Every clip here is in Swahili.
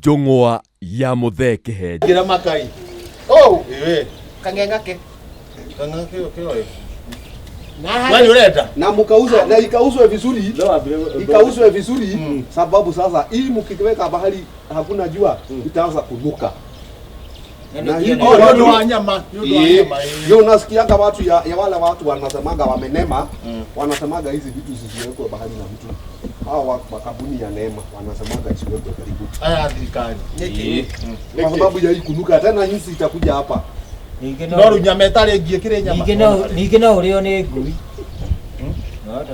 Njung'wa ya Muthee Gira makai. Oh, Kangengake. Kangengake okay. Nani uleta? Na mkauze na ikauzwe vizuri. Ikauzwe vizuri sababu sasa hii mkiweka bahari hakuna jua itaanza kunuka. Na hiyo ndio wanyama, hiyo unasikiaga watu ya wale watu wanasemaga wamenema, wanasemaga hizi vitu zisiwekwe bahari na mtu. Hao makabuni ya neema wanasemaga isiwekwe karibu. Aya thirikari. Kwa sababu ya hii kunuka tena nyinyi itakuja hapa. No nyama etari ngie kire nyama. Ningĩ no ũrĩo nĩ ngui.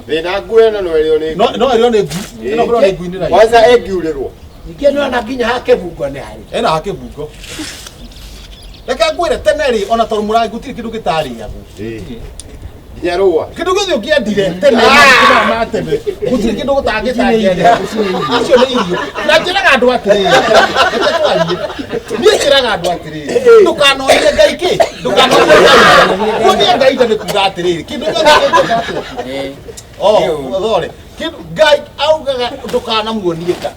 Thina ngui no rĩo nĩ. No rĩo nĩ ngui. No rĩo nĩ ngui nĩ. Kwanza ĩngiurĩrwo. Ningĩ no na nginya hake bungo nĩ harĩ. Ena hake bungo. Reke ngwire tene ri ona tondũ mũrangi gũtirĩ kĩndũ gĩtarĩagwo. Nyarũa. Kĩndũ gĩothe ũngĩendire tene na tene. Gũtirĩ kĩndũ gũtangĩtangĩendire. Acio nĩ irio. Na njĩraga andũ atĩrĩrĩ. Niĩ njĩraga andũ atĩrĩrĩ. Ndũkanorie Ngai kĩ? Ndũkanorie Ngai. Kuonia Ngai nĩ kuuga atĩrĩrĩ. Kĩndũ gĩothe gĩtangĩendire. Thore. Kĩndũ Ngai augaga ndũkanamuonie ka.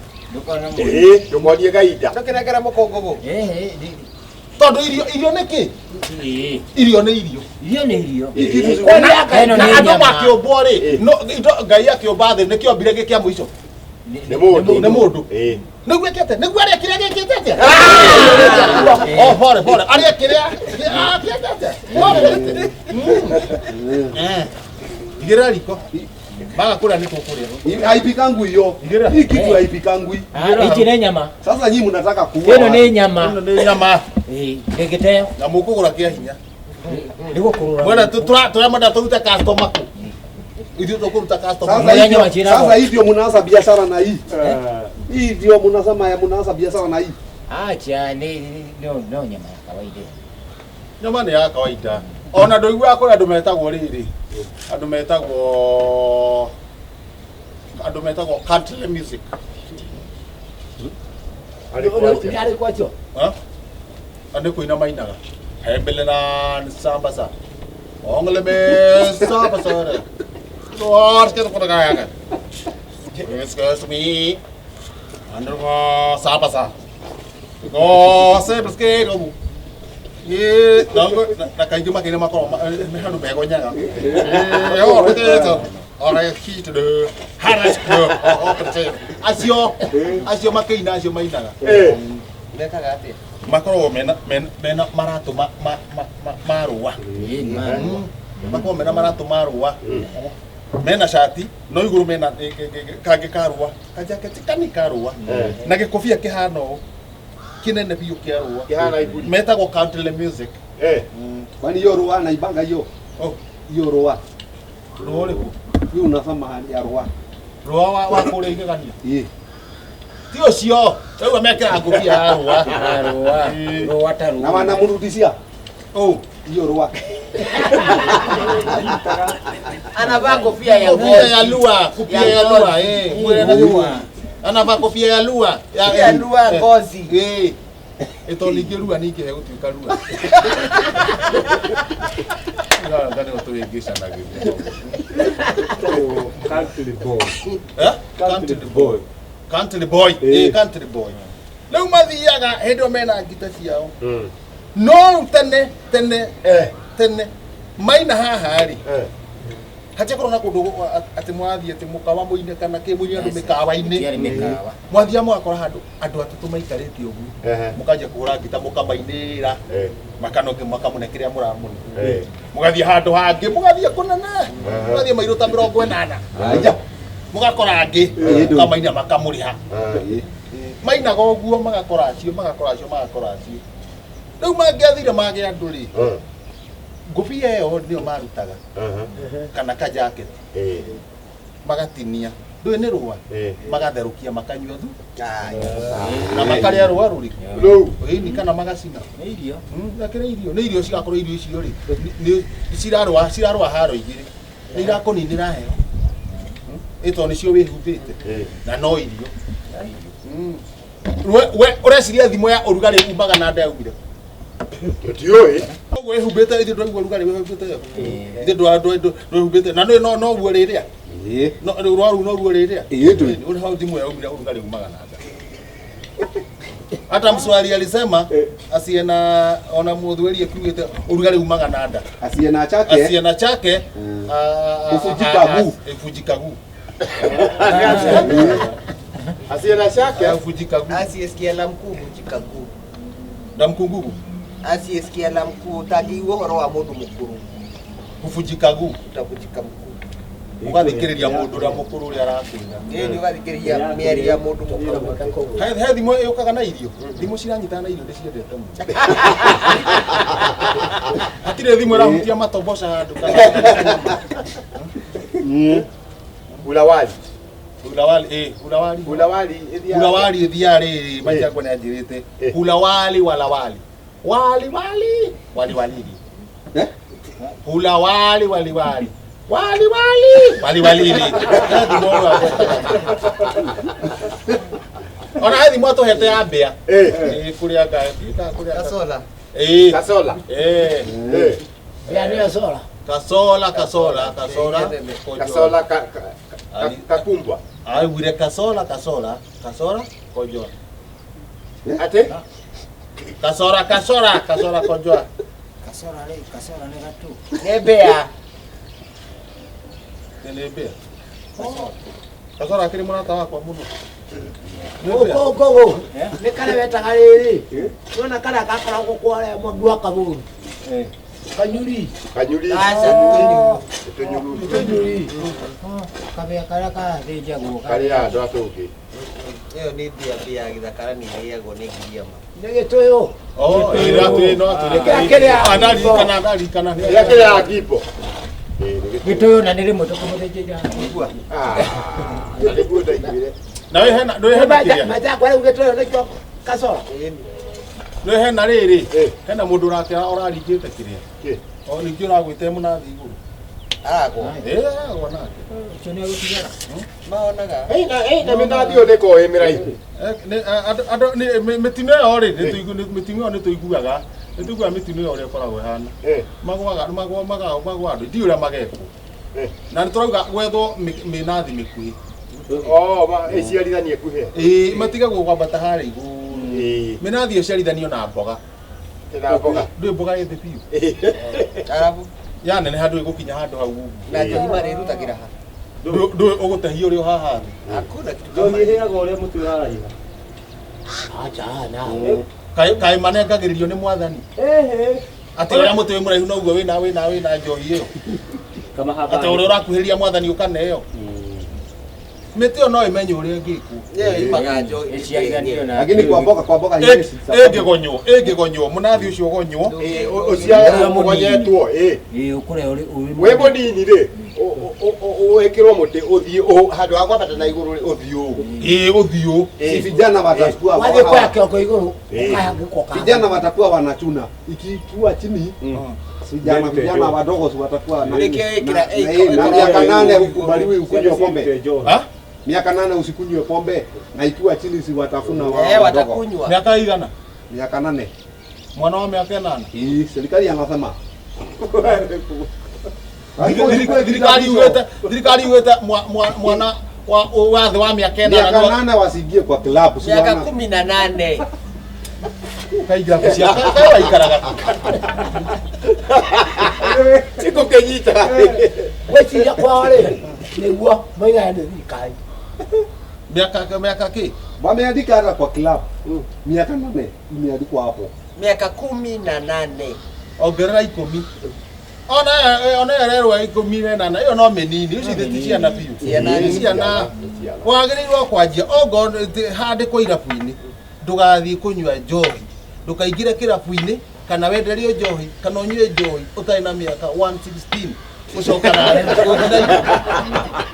Ndũkonie Ngai nda. Ndũkĩnengera mũkũngũ. Tondũ irio nĩ kĩ? Irio nĩ irio. Irio nĩ irio. Andũ makĩũmbwo rĩ, Ngai akĩũmba thĩ nĩkĩo ombire gĩkĩa mũico. Nĩ mũndũ. Nĩguo ekĩte, nĩguo arĩa kĩrĩa gĩkĩte atĩa? Pore, arĩa kĩrĩa gĩkĩte. Igĩrĩra riko. Baga kula niko kule. Haipikangwi hiyo. Hii kitu haipikangwi. Hiki ni nyama. Sasa nyinyi mnataka kuua. Ino ni nyama. Ino ni nyama. Ndegete. Na mukugura kia hinya. Niko kurura. Bwana turamada tuuta customer ku. Ndio tukuruta customer. Sasa hii ndio mnaanza biashara na hii. Hii ndio mnasema ya mnaanza biashara na hii. Acha no nyama ya kawaida. Nyama ni ya kawaida. Ona ndoigua kũrĩa andũ metagwo rĩrĩ. Andũ metagwo country music. Ari kwacho. Andũ kũina mainaga. Hembele na sambasa. Ongle me sambasa re. Roar ke ko gaya ka. Excuse me. Andũ ko sambasa. Ko se preske ko. Ye dango na kaiju makine makoro me hanu bego nyaga. Yo rete ora hit de haras ko o prete. Asio makina asio mainaga. Beka gate. Makoro mena maratu marua. Makoro mena maratu marua. Mena shati no iguru mena kage karua. Kajaketi kani karua. Na gikofia kihano kinene biyo kia rua. Kihana ibudi. Metagwo country music. Kwani hiyo rua naibanga hiyo? Hiyo rua. Rua rĩkũ? Hiyo unasema hali ya rua. Rua wa kũrĩa igegania. Ti ũcio. Rĩu amekĩra ngũbia ya rua. Rua ta rua. Na wanamrudishia. Hiyo rua. Anavaa kofia ya lua. Kofia ya lua. Anavaa kofia ya lua. Ya lua ngozi. Etolige lua nike he gũtuĩka lua. Ngani ũtũĩngĩca na gĩthĩ. Country boy. Country boy. Country boy. Rĩu mathiaga hĩndĩ mena ngita ciao. No tene maina haha rĩ. Hatia korona kũndũ atĩ mwathiĩ atĩ mũkawa mũine kana kĩmũine andũ mĩkawa-inĩ. Mwathiĩ mwakora andũ atatũ maikarĩte ũguo. Mũkanjia kũhũra ngita mũkamainĩra. Makanoke makamũne kĩrĩa mũramũne. Mũgathiĩ handũ hangĩ mũgathiĩ kũnene. Mũgathiĩ mairũ ta 80. Mũgakora angĩ mũkamaina makamũrĩha. Mainaga ũguo magakora acio. Rĩu mangĩathire mage andũ rĩ. Ngũbia ĩyo nĩyo marutaga. Kana ka jacket. Magatinia. Ndũĩ nĩ rũa. Magatherũkia makanyua thu. Na makarĩa rũa rũrĩkũ. Ĩni kana magacina. Nĩ irio. Nakĩrĩ irio. Nĩ irio cigakorwo irio icio rĩ. Cirarũa haro igĩrĩ. Nĩ irakũninĩra heo. Ĩto nĩcio wĩhumbĩte. Na no irio. We ũreciria thimo ya ũrugarĩ umaga na nda yaumire. Tioi. Wewe hubeta ile ndio urugarĩ wewe hubeta. Ile ndio hubeta. Na no uwe rĩrĩa. No rwaru no ruo rĩrĩa. Uri hau thimo ya umira urugarĩ umaga na nda. Hata mswali alisema asiye na ona muthweli akiugite urugari umaga na nda. Asiye na chake ifujika gu. Asiye na chake ifujika gu. Asiyesikia la mkuu hujika gu. Na mkungugu. Asiyesikia la mkuu tagi uhoro wa mundu mukuru. Kufujika gu. Utakujika mkuu. Ugathikiriria mundu ria mukuru ria arakwira. Ni ugathikiriria mieri ya mundu mukuru. He thimo yukaga na irio. Thimo ciranyitana na irio ndiciendete mu. Hatire thimo irahutia matomboca handu kana. Ulawali thiari maja kwa njirite. Ulawali walawali. Wali. Ulawali wali. Wali. Ona hithi mwato hete ya mbea. Kuria Kasola. Kasola. Ya ni sola. Kasola. Kakumbwa. Ai wire kasola. Kojoa. Ate? Kasola kojoa. Kasora ni gatu. Nebea. Nebea. Kasola akiri murata wakwa muno. Go. Ni kale wetaga riri. Nona kale akakoragwo kware mwagua kaburu. Kanyuri. Kabea karaka deja go. Kale ando atoke. Iyo ni bia githakara ni yego ni ngiriama. Nege toyo. Ira tu no kana. Kile akipo. Gitoyo na nire moto kumutejeja. Alikuwa igire. Na we hena kiria. Maja kwa gitoyo na kwa Kasola. No hena riri. Hena mundu rakira oraringite kiria. O ningĩ ũragwĩte mũnathi igũrũ. Agwo. Agwo nake. Ũcio nĩ agũtigara. Maonaga. Na mĩnathi ĩyo nĩko ĩ mĩraihu. Andũ mĩtino ĩyo rĩ mĩtino ĩyo nĩtũiguaga. Nĩtũiguaga mĩtino ĩyo ũrĩa ĩkoragwo ĩhana. Magwaga andũ ndiũ ũrĩa magekwo. Na nĩtũrauga gwethwo mĩnathi mĩkuhĩ. Ĩciarithanie kuhĩ. Matigagwo kwambata harĩa igũrũ. Mĩnathi ĩciarithanio na mboga. Ndĩ mboga ĩthĩ biũ. Arabu. Ya nene handũ ĩgũkinya handũ hau. Na njohima rĩrutagira ha. Ndũ ũgũtahia ũrĩa haha thĩ. Hakuna kitu kama hiyo. Ndohihaga ũrĩa mũtu ũraraiha. Acha na. Kaĩ manengagĩrĩrio nĩ mwathani. Atĩ ũrĩa mũtĩ wĩ mũraihu noguo wĩna njohi ĩyo. Kama hapa. Atĩ ũrĩa ũrakuhĩrĩria mwathani ũkaneo. Mĩtĩ ĩyo no ĩmenye ũrĩa ĩngĩkwo. Yeye magajo Ĩciarithanio na. Lakini kwa mboga ĩngĩgonywo mũnathi ũcio ũgonywo. Ũciarithanyetwo. Ũkũre ũrĩ Wĩ mũnini rĩ ũĩkĩrwo mũtĩ ũthiĩ handũ ha kwambata na igũrũ ũthiĩ. Ũthiũ. Vijana watakuwa waje kwa kioko iguru ukaya gukoka. vijana watakuwa wanachuna ikiwa chini. Vijana wadogo watakuwa na miaka 8 ukubaliwi ukunywe pombe. Miaka 8 usikunywe pombe na ikiwa chini si watafuna wao. Watakunywa. Miaka igana? Miaka 8. Mwana wa miaka 8. Serikali anasema. Thirikari ugete mwana wa thĩ wa miaka 8. Miaka 8 wasiingie kwa club. Miaka 18. Kaingira kucia kawa ikaraga. Siko kenyita. Wechi ya kwa wale niguo maiga ndio thirikari. Miaka ki? Wameandika hata kwa club. Miaka 8 imeandikwa hapo. Miaka 18. Ongerera 10. Ona rero 18 iyo no menini ucithiti ciana biũ. Ciana wagĩrĩirwo kwanjia ongo handĩkwo irabu-inĩ ndũgathiĩ kũnyua njohi, ndũkaingĩre kĩrabu-inĩ kana wenderio njohi kana ũnyue njohi ũtarĩ na mĩaka 116 gũcoka na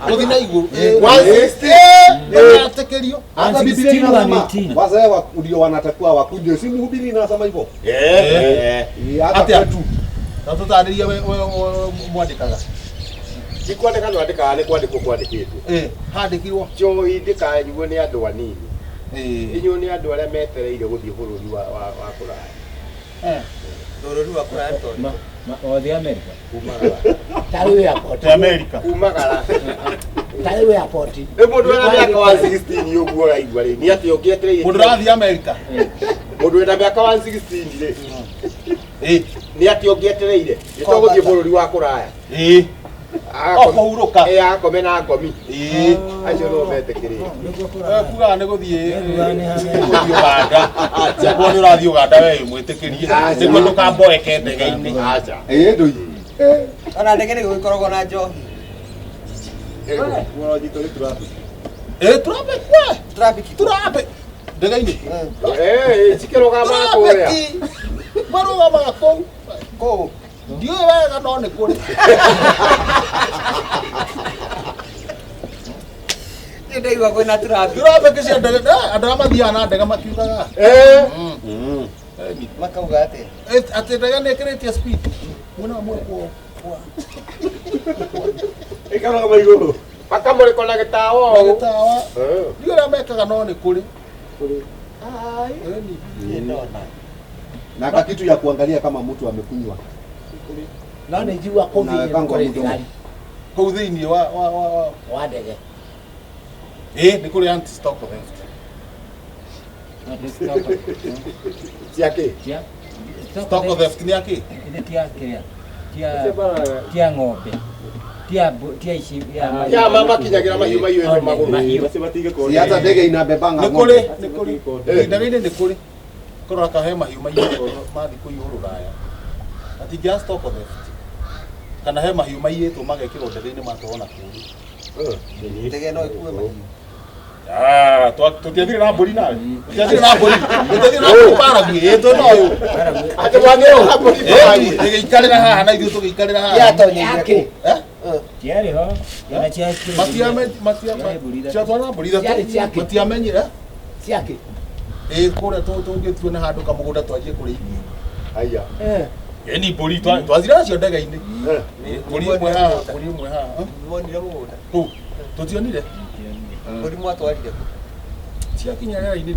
gũthiĩ na igũrũ 116 ndũgatĩkĩrio. Hata Biblia inasema wazee ndio wanatakiwa wakunywe, si mhubiri inasema hivyo. Hata tu na tũtarĩria we mwandĩkaga Ikwandĩka no andĩkaga nĩ kwandĩkwo kwandĩkĩtwo. Handĩkirwo njohi ndĩkanyuo nĩ andũ anini. Inyuo nĩ andũ arĩa metereire gũthiĩ bũrũri wa kũraya. Bũrũri wa kũraya Othi America. Kumagara. Taru ya kote America. Kumagara. tayo ya poti mundu ena miaka wa 16 uguo raigua ri ni ati ukietereire mundu rathi America mundu ena miaka wa 16 ri ni ati ukietereire itoguthie bururi wa kuraya okuhuruka akome na ngomi acio no metekirire kuga nĩ gũthiĩ Uganda japo nĩ ũrathiĩ Uganda we mwĩtĩkĩrie nĩguo ndũkamboeke ndege-inĩ acha ndũi ona ndege nĩ gũkoragwo na njohi tũrambe ndege-inĩ cikĩrũgamaga kũrĩa marũgamaga kũu ndiũĩ wega no nĩ kũrĩ ndaigua kwĩna tũrambi cia ndege andũ arĩa mathiaga na ndege makiugaga makauga atĩ ndege nĩ ĩkĩrĩtie speed mwena ũmwe ĩkaroga maigũrũ makamũrĩkwo na gĩtawa gĩtawa ndiũĩ ũrĩa mekaga no nĩ kũrĩ na kitu ya kuangalia kama mtu amekunywa no nĩ njigua kũthi kũu thĩinĩ wa ndege nĩ kũrĩ anti stock theft ciakĩ stock theft nĩ akĩ tia ng'ombe tia ici ya mama kinyagira mahiũ ĩno magũrũ si hata ndege inabebanga nĩ kũrĩ ndege-inĩ nĩ kũrĩ korora kahe mahiũ maiyĩtwo mathiĩ kũiywo Rũraya atingĩra stock theft kana he mahiũ maiyĩtwo magekĩrwo ndege-inĩ matwarwo na kũrĩ ndege no ĩkue mahiũ tũtiathire na mbũri nawe tũtiathire na mbũri na mbũri tũnoyũ atĩ mwagĩrwo mbũri tũgĩikarĩra haha na ithuĩ tũgĩikarĩra haha yatonyeire tiarĩ ho ciatwara mbũri matiamenyire ciake kũrĩa tũngĩtuo nĩ handũ kamũgũnda twanjie kũrĩithia aya ni mbũri twathire nacio ndege-inĩ mbũri ĩmwe haha monire mũgũnda kũu tũtionire mbũri mwatwarire ciakinya rĩera-inĩ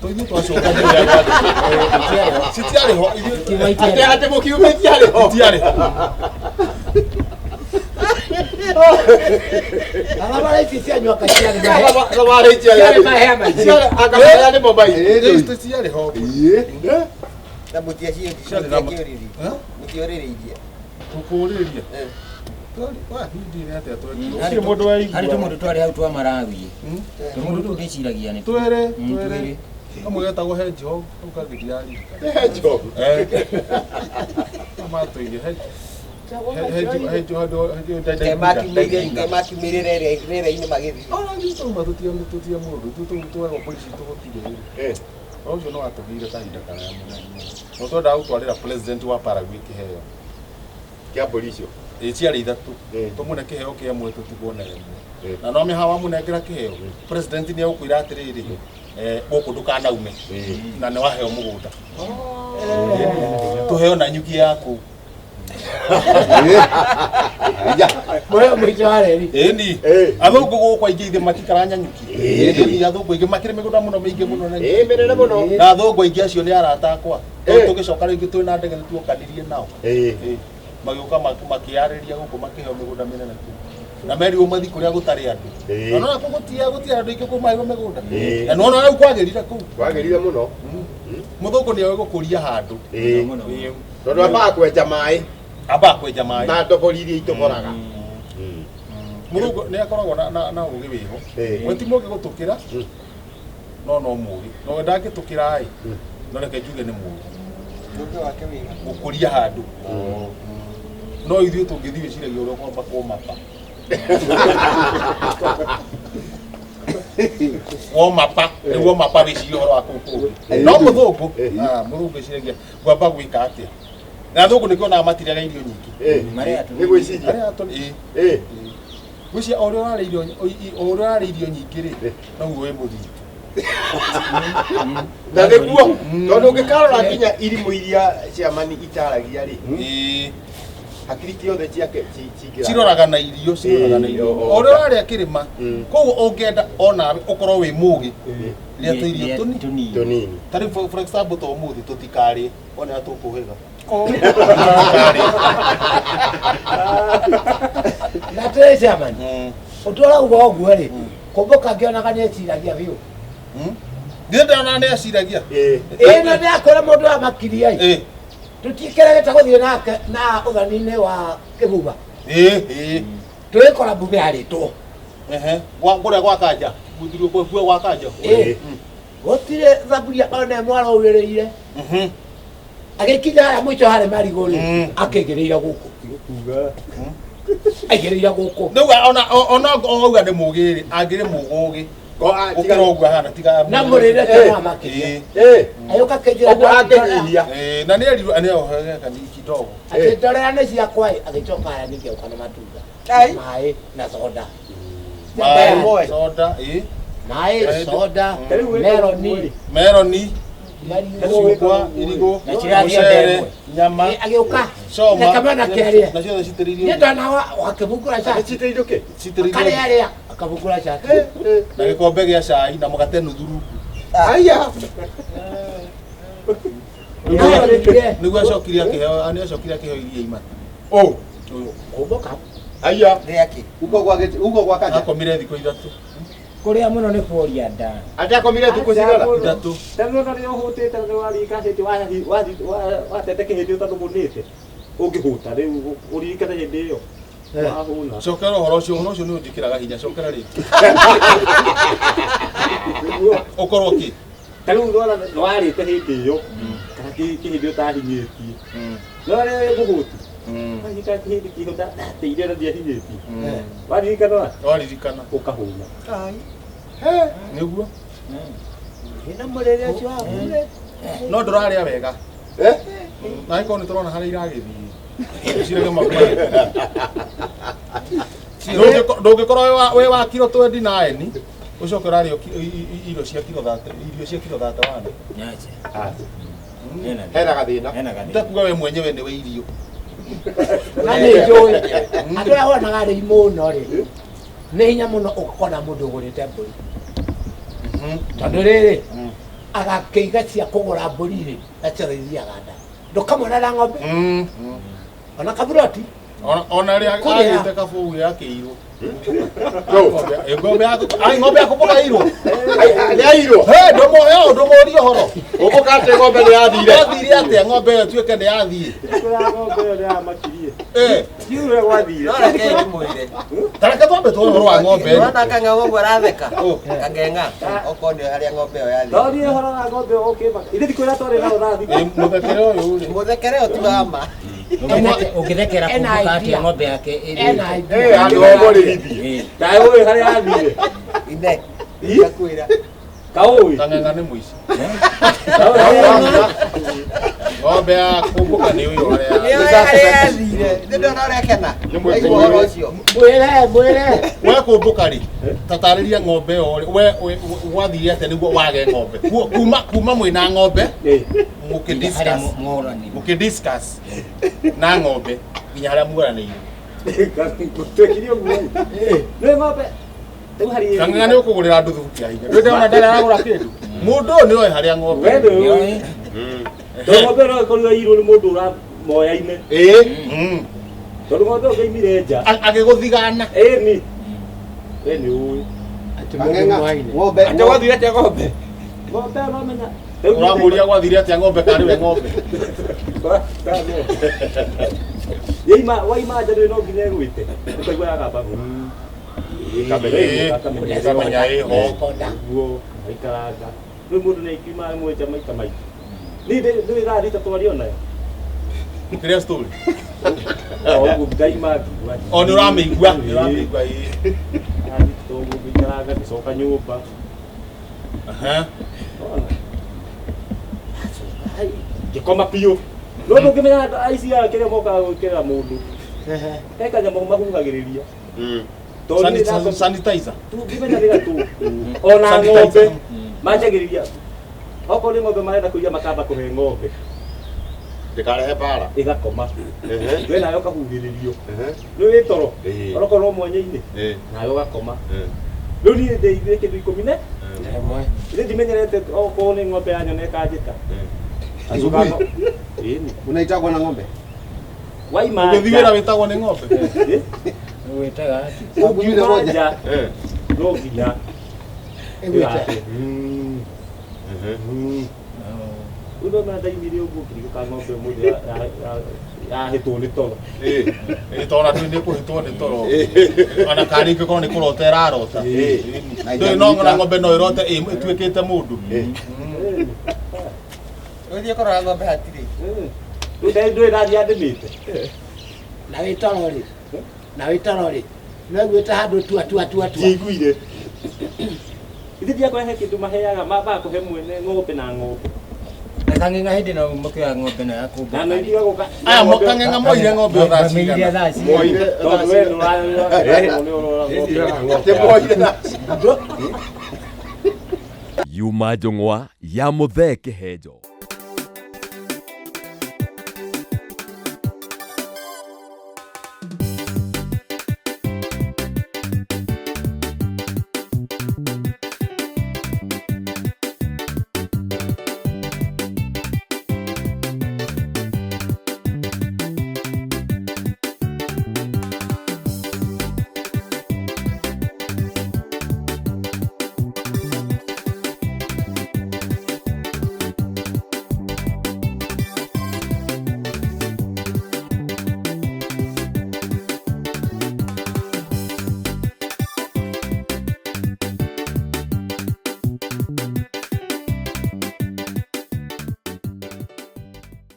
tũithuĩ twacokanĩrĩra citiarĩ ho atĩ mũkiume itiarĩ ho Alabaraitie cianyua kaciarĩ mahe maingĩ akamaheana nĩmo maingĩ citiarĩ ho na mũtiorĩrĩirie gũkũrĩria harĩ tũmũndũ twarĩ hau twa Marawi tũmũndũ tũu ndĩciragia nĩ twĩrĩ kamwe getagwo Hedgehog kau kangĩ ndirarikana Hedgehog matũire makiumĩrĩra rĩera-inĩ magĩthiĩ tũtia mũndũ twegwo polisi tũgũtirĩ ũcio no atũgĩire kahinda karaya mũnene no twendaga gũtwarĩra president wa Paraguay kĩheo kĩa mbũri icio ciarĩ ithatũ tũmũne kĩheo kĩmwe tũtigwo na ĩmwe na no mĩhawa mũnengera kĩheo president nĩ egũkwĩra atĩrĩrĩ gũkũ ndũkanaume na nĩ waheo mũgũnda tũheo na nyuki yaku mũico wa reri ĩni athũngũ gũkũ aingĩ ithe matikara nyuki athũngũ aingĩ makĩrĩ mĩgũnda mũno mĩingĩ mũno mĩnene mũno na athũngũ aingĩ acio nĩ arata akwa tũgĩcoka rĩngĩ twĩ na ndege nĩtuokanirie nao magĩũka makĩarĩria gũkũ makĩheo mĩgũnda mĩnene kũu na merirwo mathi kũrĩa gũtarĩ andũ na nako gũtiarĩ andũ aingĩ kũmaheo mĩgũnda na nĩwona rĩu kwagĩrire kũu kwagĩrire mũno mũthũngũ nĩoĩ gũkũria handũ tondũ ambaga kwenja maĩ na ndogori iria itũgoraga mũthũngũ nĩ akoragwo na ũgĩ wĩho we ti mũgĩ gũtũkĩra no mũgĩ no we ndangĩtũkĩra-ĩ no reke njuge nĩ mũgĩ gũkũria handũ no ithuĩ tũngĩthiĩ wĩciragia ũrĩa kwamba kũmapa womapa nĩguo mapa wĩciria ũhoro wa kũu kũngĩ no mũthũngũ wĩciragia ngwamba gwĩka atĩa na athũngũ nĩkĩonaga matiraga irio nyingĩ nĩ gwĩciria gwĩciria o ũrĩa ũrarĩ irio nyingĩ-rĩ noguo wĩ mũthingu na nĩguo tondũ ũngĩkarora nginya irimũ iria ciamani itaragia-rĩ hakiri ciothe ciake ciroraga na irio o ũrĩa ũrarĩa kĩrĩma koguo ũngĩenda onawe ũkorwo wĩ mũgĩ rĩa tũirio tũnini ta rĩu for example ta ũmũthĩ tũtikarĩe ona tũkũhĩga na tũrĩ ciamani Utora ugo guo ri. Kumbuka ngiona kanye ciragia biu. Ndenda na ne ciragia. Na ne akora mundu wa makiria i. Tutikerageta guthie nake na uthani-ini wa kibuba. Twikora mbuge aritwo. Ngore gwa kanja. Guthirio kwa gwa kanja. Gutire thaburia ona mwaro ugereire. Agikinya ya mwicho hare marigori akigereira guku. Agigereira guku. Nuga ona oga ndi mugiri agire mugugi. Ukira ogwa hana tiga. Na murire tena makiria. Ayoka kejira ogwa ageria. Na ni ari ani ohaga kani kidogo. Akitolea ne cia kwai agichoka ya nike ukana matunda. Mai na soda. Mai soda Mai soda. Meloni. Marigwa irigo na chiragia ndemwe nyama ageuka coma na kama na keria na cio citiririo ni ndana wakibukura cha citiririo ke citiririo kale yale akabukura cha na gikombe gia cai na mugate nuthuru aya niguo acokirie akiheo ani acokirie akiheo iria ima kumbuka aya riaki ugo gwa kanja akomire thiko ithatu kuria muno ni kuria nda ati akomire thiku cigana ithatu tano na rio hutite na wari kaseti wa tete kihindi utathubunite ungihuta riu uririkana hindi iyo wahuna cokera horo ucio ni undikiraga hinya cokera ri ukorwo ki tanu ndwara warite hindi iyo kana kihindi utahinyitie no ri guhuti Wajika kihindi kihuta teire na ndiahinyiti waririkana waririkana ukahuna niguo ina murere acio akure no nduraria wega na iko ni turona hari iragithii cirege makwa ndungikorwo we wa kilo 29 ucoke urario irio cia kilo 30 wane hena gathina ndakuga we mwenyewe ni we irio na ni njui andu ya wana gari muno ri ni hinya muno ukona mundu ugurite mburi tondu riri agakiiga cia kugura mburi ri acerithia ganda ndukamona na ng'ombe ona kaburoti ona ri agite kabu yake iro ng'ombe yako boka iro ya iro ndomo rio horo ubukate ng'ombe ni yathire yathire atia ng'ombe yo tuike ni yathie ng'ombe ni yamakirie yure wathire no reke ndimwire tareke twambe tuhoro wa ng'ombe wana kanga ng'ombe aratheka kangenga okonde haria ng'ombe yo yathire thori horo na ng'ombe ukimaka ile thikwira twari na uthaathi muthekere uyu ri muthekere otuama ukithekera kumbuka ati ng'ombe yake andu omorithie kae uyu haria yathire ine kakwira kaui kangenga ni muici ng'ombe ya kumbuka ni uyu haria yathire ndona ria kena uhoro ucio mwire we kumbuka ri tatariria ng'ombe yo we wathire ate niguo wage ng'ombe kuma mwina ng'ombe mukidiscuss na ng'ombe nginya haria mugaraniire twekirio ng'ombe ni ng'ombe kangenga ni ukugurira andu thubu ya hinya ndona ndara aragura kindu mundu ni oe haria ng'ombe ng'ombe no ikorwo irwo ni mundu uramoya-ine tondu ng'ombe ungiimire nja agiguthigana ni we ni ui ng'ombe ate wathire atia ng'ombe ng'ombe nomenya uramuria gwathire atia ng'ombe kari we ng'ombe waima nja no nginya gwite ukaigua yagamba kamenya iho guo aikaranga riu mundu ni aikiuma mwenja maita maita ni ndirathita twario nayo kiria story uguo ngai mangigua o ni uramigua toguo ngaikaranga ngicoka nyumba ngikoma piu no ndungimenya aici akiria mokaga gwikirira mundu ekanyamo mahuhagiriria sanitizer tungimenya riga tu ona ng'ombe manjagiriria okorwo ni ng'ombe marenda kuiya makamba kuhe ng'ombe ndikarehe bara igakoma we nayo kahuhĩrĩrio nĩ wĩ toro onokorwo mwenye-inĩ nayo gakoma rĩu niĩ ndeithire kĩndũ 10 nĩ ndimenyerete okorwo nĩ ng'ombe yanyona ĩkanjĩta unaitagwa na ng'ombe waima ũgĩthiwĩra wĩtagwo nĩ ng'ombe Wetaga ati. Ukiuza moja. No nginya. Uno na dai video book ni ka ng'ombe moja ya hitwo nĩ toro. Tona tu nĩ kũhĩtwo nĩ toro. Ona kari ngĩkorwo nĩ kũrota ĩrarota. Ndũĩ no ng'ona ng'ombe no ĩrote ĩtuĩkĩte mũndũ. Ũthiĩ kũrora ng'ombe hatirĩ. Ndũĩ ndathi andĩmĩte. Na wĩtoro rĩ no gwĩta handũ tua. Njiguire. Ithe ndiakũhe kĩndũ maheaga makũhe mwene ng'ombe na ng'ombe. Akang'eng'a hĩndĩ no mũkĩoya ng'ombe no yakũmba. Na no ithiga gũka. Aya mũkang'eng'a moire ng'ombe o thaa Mĩiria cigana. thaa cigana. Moire. Tondũ we nĩũrora Yuma Njũng'wa ya Mũthee Kĩhenjo.